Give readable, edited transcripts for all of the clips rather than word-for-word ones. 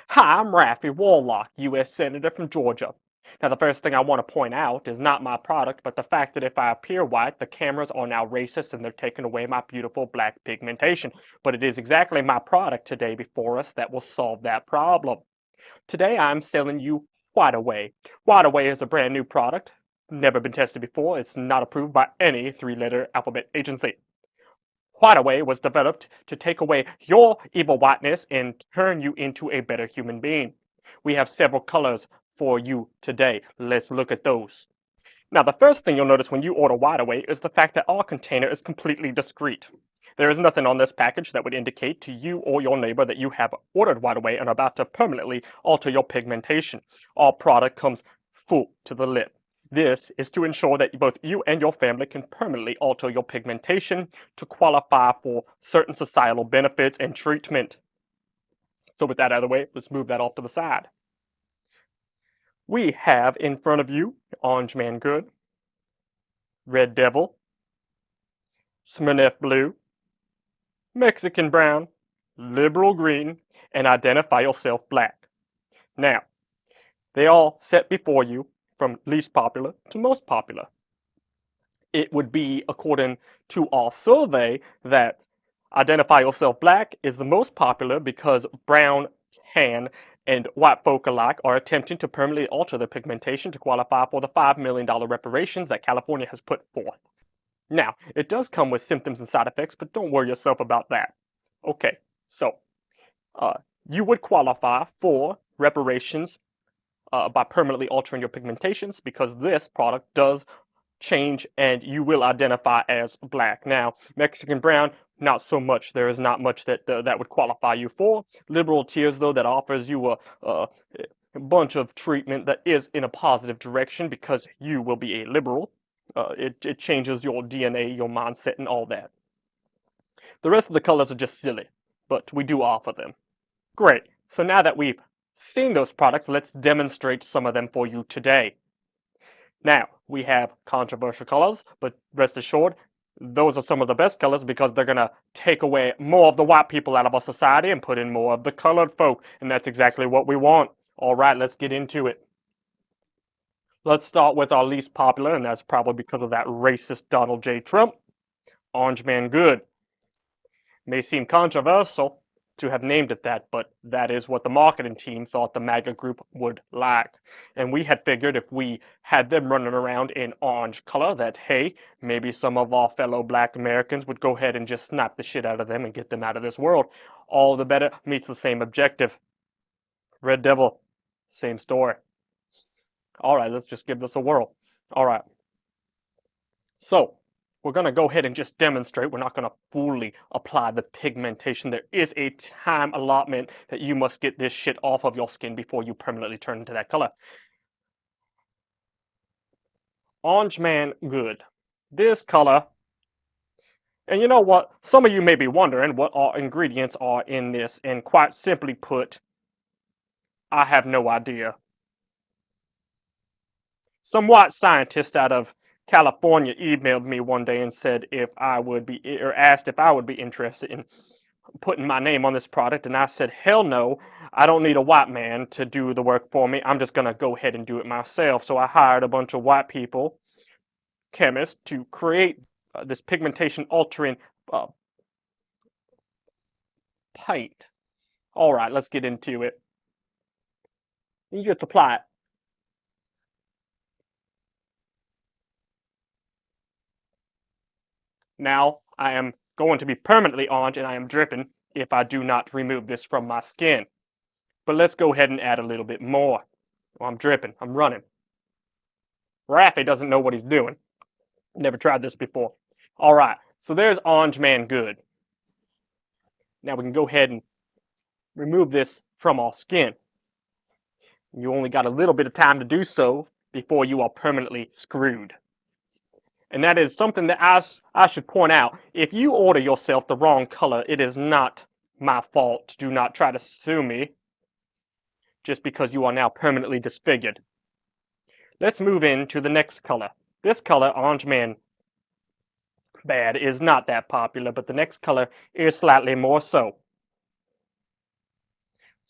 Hi, I'm Rapin Warlock, U.S. Senator from Georgia. Now, the first thing I want to point out is not my product, but the fact that if I appear white, the cameras are now racist and they're taking away my beautiful black pigmentation. But it is exactly my product today before us that will solve that problem. Today, I'm selling you WhiteAway. WhiteAway is a brand new product, never been tested before. It's not approved by any three-letter alphabet agency. WhiteAway was developed to take away your evil whiteness and turn you into a better human being. We have several colors for you today. Let's look at those. Now, the first thing you'll notice when you order WhiteAway is the fact that our container is completely discreet. There is nothing on this package that would indicate to you or your neighbor that you have ordered WhiteAway and are about to permanently alter your pigmentation. Our product comes full to the lip. This is to ensure that both you and your family can permanently alter your pigmentation to qualify for certain societal benefits and treatment. So with that out of the way, let's move that off to the side. We have in front of you Orange Man Good, Red Devil, Smirnoff Blue, Mexican Brown, Liberal Green, and Identify Yourself Black. Now, they all set before you from least popular to most popular. It would be, according to our survey, that Identify Yourself Black is the most popular because brown, tan, and white folk alike are attempting to permanently alter their pigmentation to qualify for the $5 million reparations that California has put forth. Now, it does come with symptoms and side effects, but don't worry yourself about that. Okay, so you would qualify for reparations by permanently altering your pigmentations because this product does change and you will identify as black. Now, Mexican brown, not so much. There is not much that that would qualify you for. Liberal tears, though, that offers you a bunch of treatment that is in a positive direction because you will be a liberal. It changes your DNA, your mindset, and all that. The rest of the colors are just silly, but we do offer them. Great. So now that we've seen those products, let's demonstrate some of them for you today. Now, we have controversial colors, but rest assured, those are some of the best colors because they're going to take away more of the white people out of our society and put in more of the colored folk, and that's exactly what we want. All right, let's get into it. Let's start with our least popular, and that's probably because of that racist Donald J. Trump. Orange Man Good. May seem controversial to have named it that, but that is what the marketing team thought the MAGA group would like. And we had figured if we had them running around in orange color that, hey, maybe some of our fellow black Americans would go ahead and just snap the shit out of them and get them out of this world. All the better meets the same objective. Red Devil, same story. All right, let's just give this a whirl. All right. So, we're going to go ahead and just demonstrate. We're not going to fully apply the pigmentation. There is a time allotment that you must get this shit off of your skin before you permanently turn into that color. Orange Man Good. This color, and you know what? Some of you may be wondering what our ingredients are in this, and quite simply put, I have no idea. Some white scientist out of California emailed me one day and said if I would be, or asked if I would be interested in putting my name on this product, and I said, hell no, I don't need a white man to do the work for me. I'm just going to go ahead and do it myself. So I hired a bunch of white people, chemists, to create this pigmentation altering paint. All right, let's get into it. You just apply it. Now I am going to be permanently orange and I am dripping if I do not remove this from my skin. But let's go ahead and add a little bit more. Well, I'm dripping, I'm running. Raffy doesn't know what he's doing. Never tried this before. All right, so there's Orange Man Good. Now we can go ahead and remove this from our skin. You only got a little bit of time to do so before you are permanently screwed. And that is something that I should point out. If you order yourself the wrong color, it is not my fault. Do not try to sue me just because you are now permanently disfigured. Let's move into the next color. This color, Orange Man Bad, is not that popular, but the next color is slightly more so.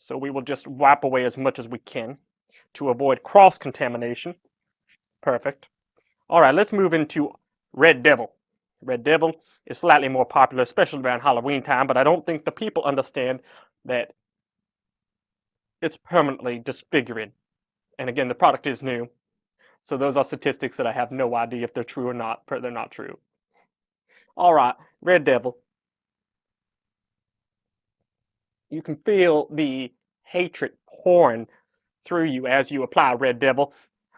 So we will just wipe away as much as we can to avoid cross-contamination. Perfect. All right, let's move into Red Devil. Red Devil is slightly more popular, especially around Halloween time, but I don't think the people understand that it's permanently disfiguring. And again, the product is new. So those are statistics that I have no idea if they're true or not. They're not true. All right, Red Devil. You can feel the hatred pouring through you as you apply Red Devil.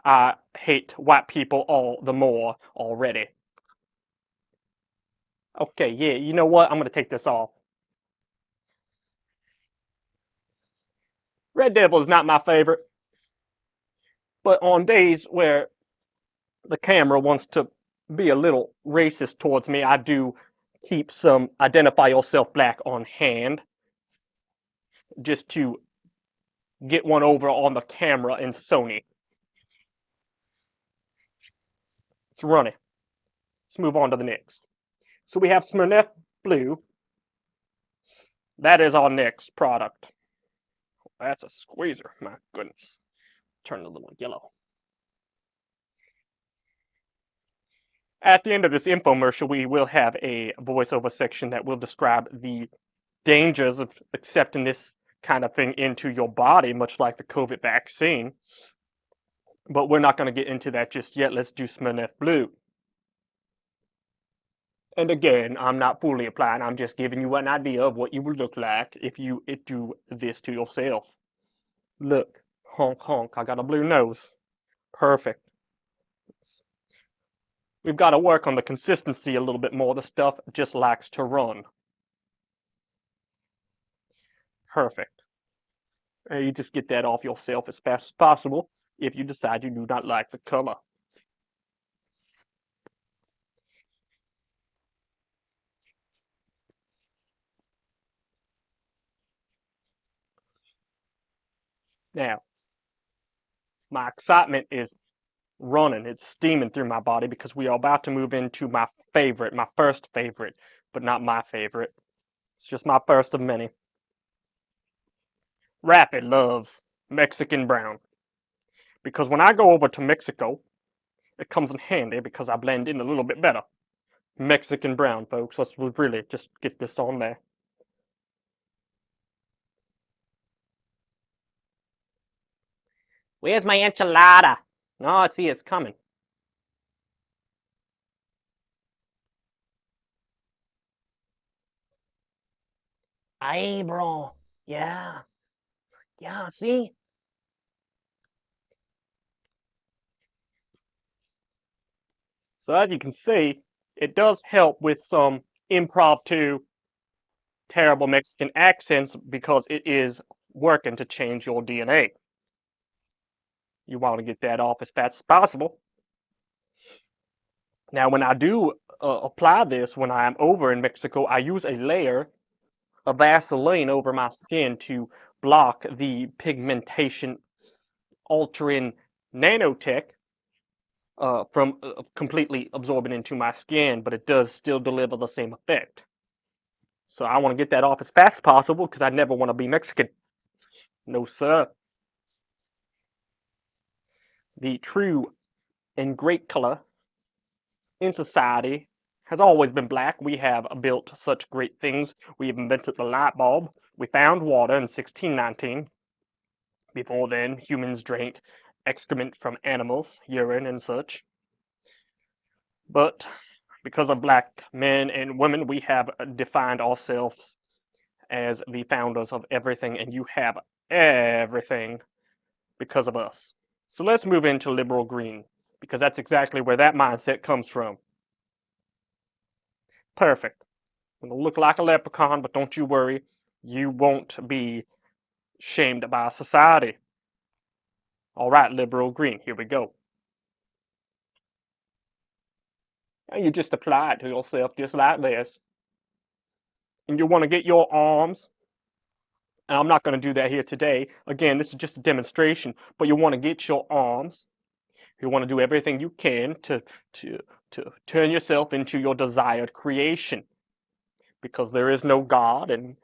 I hate white people all the more already. Okay, yeah, you know what? I'm going to take this off. Red Devil is not my favorite. But on days where the camera wants to be a little racist towards me, I do keep some Identify Yourself Black on hand just to get one over on the camera in Sony. It's running. Let's move on to the next. So we have Smirnoff Blue. That is our next product. That's a squeezer, my goodness. Turn it a little yellow. At the end of this infomercial, we will have a voiceover section that will describe the dangers of accepting this kind of thing into your body, much like the COVID vaccine. But we're not going to get into that just yet. Let's do Smirnoff Blue. And again, I'm not fully applying. I'm just giving you an idea of what you would look like if you do this to yourself. Look, honk honk, I got a blue nose. Perfect. We've got to work on the consistency a little bit more. The stuff just likes to run. Perfect. You just get that off yourself as fast as possible if you decide you do not like the color. Now, my excitement is running. It's steaming through my body because we are about to move into my favorite, my first favorite, but not my favorite. It's just my first of many. Rapin loves Mexican brown because when I go over to Mexico, it comes in handy because I blend in a little bit better. Mexican brown, folks. Let's really just get this on there. Where's my enchilada? Oh, I see it's coming. Hey, bro. Yeah. Yeah, see? So as you can see, it does help with some impromptu terrible Mexican accents because it is working to change your DNA. You want to get that off as fast as possible. Now, when I do apply this, when I am over in Mexico, I use a layer of Vaseline over my skin to block the pigmentation altering nanotech from completely absorbing into my skin, but it does still deliver the same effect. So I want to get that off as fast as possible because I never want to be Mexican. No, sir. The true and great color in society has always been black. We have built such great things. We have invented the light bulb. We found water in 1619. Before then, humans drank excrement from animals, urine and such. But because of black men and women, we have defined ourselves as the founders of everything, and you have everything because of us. So let's move into liberal green, because that's exactly where that mindset comes from. Perfect. It'll look like a leprechaun, but don't you worry, you won't be shamed by society. All right, liberal green, here we go. And you just apply it to yourself just like this. And you want to get your arms, and I'm not going to do that here today. Again, this is just a demonstration, but you want to get your arms. You want to do everything you can to turn yourself into your desired creation. Because there is no God, and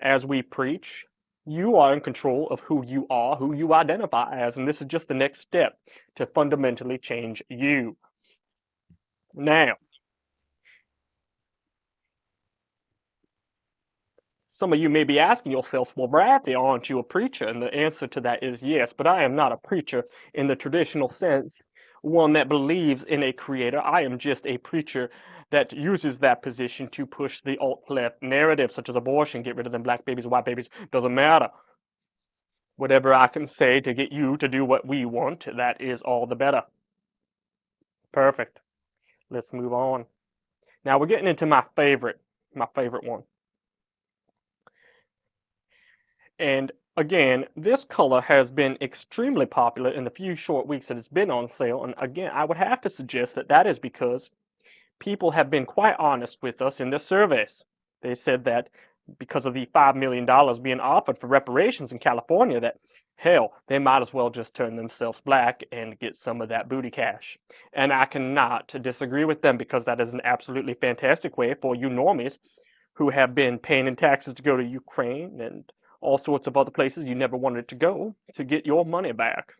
as we preach, You are in control of who you are, who you identify as, and this is just the next step to fundamentally change you. Now, some of you may be asking yourselves, well, Bradley, aren't you a preacher? And the answer to that is yes, but I am not a preacher in the traditional sense, one that believes in a creator. I am just a preacher that uses that position to push the alt-left narrative, such as abortion, get rid of them black babies, white babies, doesn't matter. Whatever I can say to get you to do what we want, that is all the better. Perfect. Let's move on. Now we're getting into my favorite one. And again, this color has been extremely popular in the few short weeks that it's been on sale. And again, I would have to suggest that that is because people have been quite honest with us in their surveys. They said that because of the $5 million being offered for reparations in California, that hell, they might as well just turn themselves black and get some of that booty cash. And I cannot disagree with them, because that is an absolutely fantastic way for you normies who have been paying in taxes to go to Ukraine and all sorts of other places you never wanted to go, to get your money back,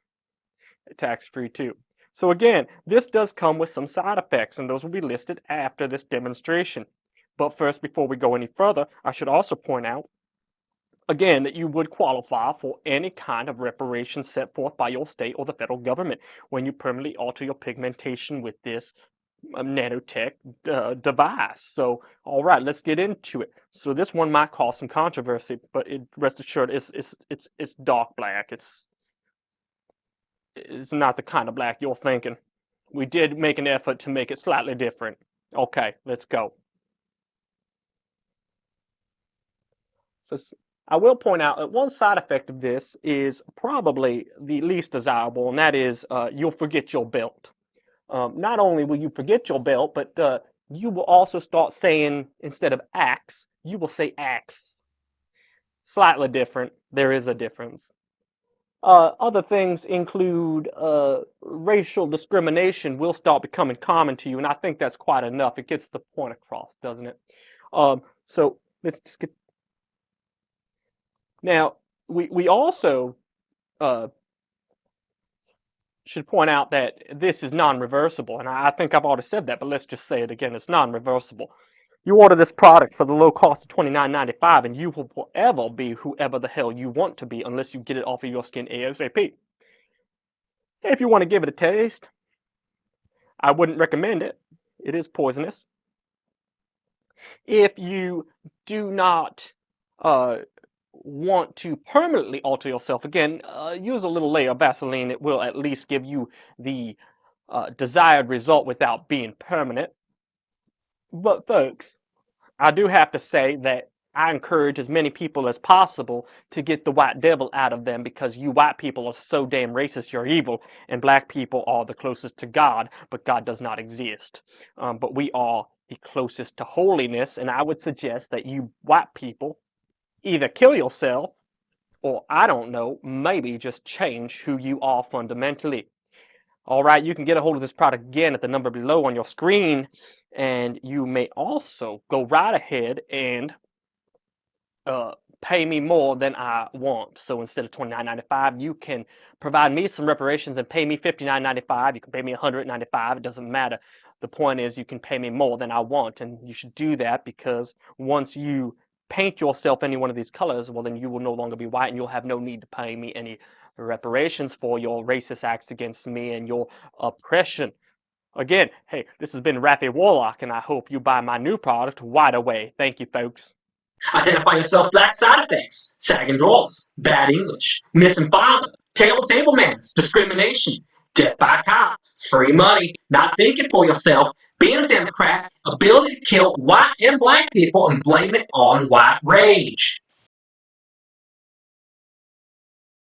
tax-free too. So again, this does come with some side effects, and those will be listed after this demonstration. But first, before we go any further, I should also point out, again, that you would qualify for any kind of reparations set forth by your state or the federal government when you permanently alter your pigmentation with this nanotech device. So, all right, let's get into it. So this one might cause some controversy, but rest assured, it's dark black. It's not the kind of black you're thinking. We did make an effort to make it slightly different. Okay, let's go. So I will point out that one side effect of this is probably the least desirable, and that is you'll forget your belt. Not only will you forget your belt, but you will also start saying, instead of axe, you will say axe. Slightly different. There is a difference. Other things include racial discrimination will start becoming common to you, and I think that's quite enough. It gets the point across, doesn't it? So let's just get... Now, we also should point out that this is non-reversible, and I think I've already said that, but let's just say it again. It's non-reversible. You order this product for the low cost of $29.95, and you will forever be whoever the hell you want to be unless you get it off of your skin ASAP. If you want to give it a taste, I wouldn't recommend it. It is poisonous. If you do not want to permanently alter yourself, again, use a little layer of Vaseline. It will at least give you the desired result without being permanent. But folks, I do have to say that I encourage as many people as possible to get the white devil out of them, because you white people are so damn racist, you're evil, and black people are the closest to God, but God does not exist. But we are the closest to holiness, and I would suggest that you white people either kill yourself, or I don't know, maybe just change who you are fundamentally. All right, you can get a hold of this product again at the number below on your screen, and you may also go right ahead and pay me more than I want. So instead of $29.95, you can provide me some reparations and pay me $59.95. You can pay me $100.95. It doesn't matter. The point is, you can pay me more than I want, and you should do that, because once you paint yourself any one of these colors, well, then you will no longer be white, and you'll have no need to pay me any reparations for your racist acts against me and your oppression. Again, hey, this has been Rapin Warlock, and I hope you buy my new product, WhiteAway. Thank you, folks. Identify yourself black side effects, sagging drawers, bad English, missing father, table manners, discrimination, death by cop, free money, not thinking for yourself, being a Democrat, ability to kill white and black people and blame it on white rage.